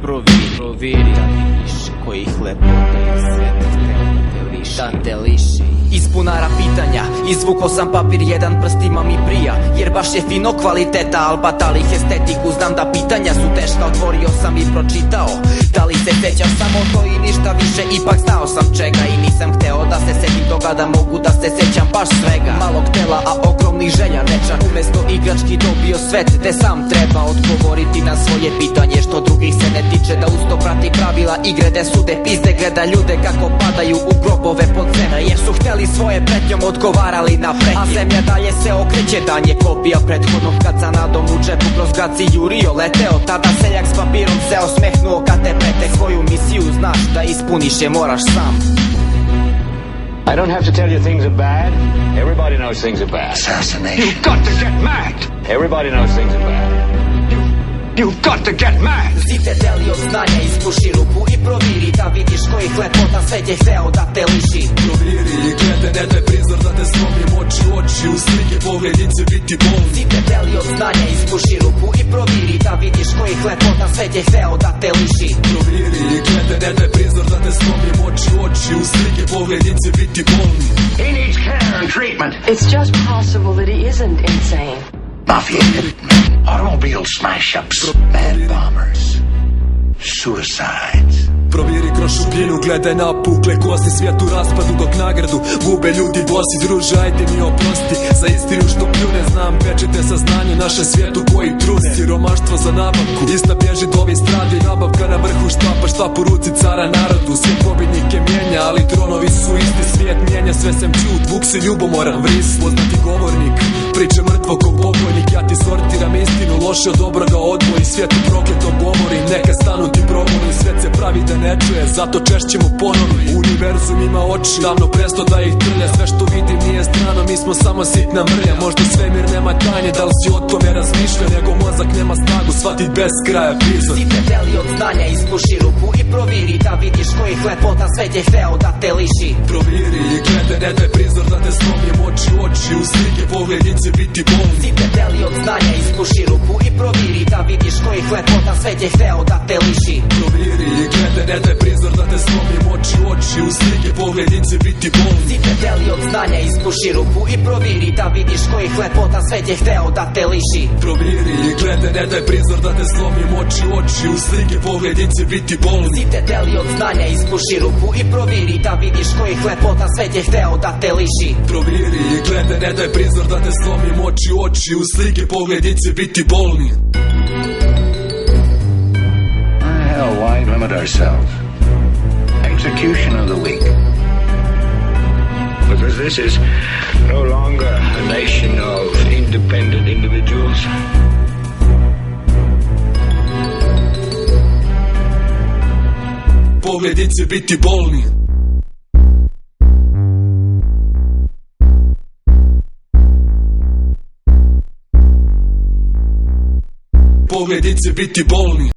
Proviri, da vidiš kojih lepota je svet da te liši. Iz bunara pitanja izvuko sam papir, jedan prst ima mi prija, jer baš je fino kvaliteta, al batalih estetiku. Znam da pitanja su teška, otvorio sam i pročitao. Da li se sećaš samo to i ništa više? Ipak znao sam čega i nisam hteo da se setim toga, da mogu da se sećam baš svega. Malog tela, a ogromnih želja, nečak umesto igrački dobio svet, te sam treba odgovoriti na svoje pitanje što drugih se ne tiče. Da usto prati pravila igre, de sude pizde, gleda ljude kako padaju u grobove pod zemlje, jer su hteli svoje pretnjom odgovarali na pretnje. A zemlja dalje se okreće, dan je kopija prethodnog, kad sa nadom u džepu kroz grad si jurio, leteo. Tada seljak s papirom se osmehnuo kad te prete. Svoju misiju znaš da ispuniš je moraš sam. I don't have to tell you things are bad. Everybody knows things are bad. Assassination. You've got to get mad. Everybody knows things are bad. You've got to get mad. Zite deli od znanja, ispuši ruku i proviri, da vidiš kojih lepota svet je hteo da te liši. Proviri i gledaj, ne daj prizor da te slomim oči u oči, u slike pogledin će biti bolni. Zite deli od znanja, ispuši ruku i proviri, da vidiš kojih lepota svet je hteo da te liši. Proviri i gledaj, ne daj prizor da te slomim oči u oči, u slike pogledin će biti bolni. He needs care and treatment. It's just possible that he isn't insane. Mafia hitmen, automobile smash-ups, mad bombers, suicides. Proviri kroz šupljinu, gledaj napukle kosti, svijet u raspadu dok nagradu gube ljudi bosi. Druže, ajde mi oprosti za istinu što pljune, znam pečete saznanje našem svijetu koji trune. Siromaštvo za nabavku, ista bježi do ovih strade, nabavka na vrhu štapa, šta po ruci cara narodu. Svijet pobjednike mijenja, ali tronovi su isti, svijet mijenja sve sem čut, vuk si ljubomoran vris. Poznati govornik, priče mrtvo ko pokojnik, ja ti sortiram istinu, loše od dobroga odvoji. Svijetu prokleto govori, neka stanu ti progoni, svijet se pravi da ne čuje, zato češćemo ponovi. Univerzum ima oči, davno presto da ih trlja, sve što vidim nije strano, mi smo samo sitna mrlja. Možda svemir nema tajne, da li si o tome razmišlja, nego mozak nema snagu shvatit bez kraja prizor. Zite deli od znanja, ispuši ruku i proviri, da vidiš kojih lepota svet je hteo da te liši. Proviri i gledaj, ne daj prizor da te slomim oči u oči, u slike pogledin će biti bolni. Zite deli od znanja, ispuši ruku i proviri, da vidiš kojih lepota svet je hteo da te liši. Proviri i gledaj, ne daj prizor da te slomim oči u oči, u slike pogledin će biti bolni. Zite deli od znanja, ispuši ruku i proviri, da vidiš kojih lepota svet je hteo da te liši. Proviri i gledaj, ne daj prizor da te slomim oči u oči, u slike pogledin će biti bolni. Zite deli od znanja, ispuši ruku i proviri, da vidiš kojih lepota svet je hteo da te liši. Proviri i gledaj, ne daj prizor da te slomim oči u oči, u slike pogledin će biti bolni. Hell, why limit ourselves? Execution of the week. Because this is no longer a nation of independent individuals. Pogledin će biti bolni. Pogledin će biti bolni.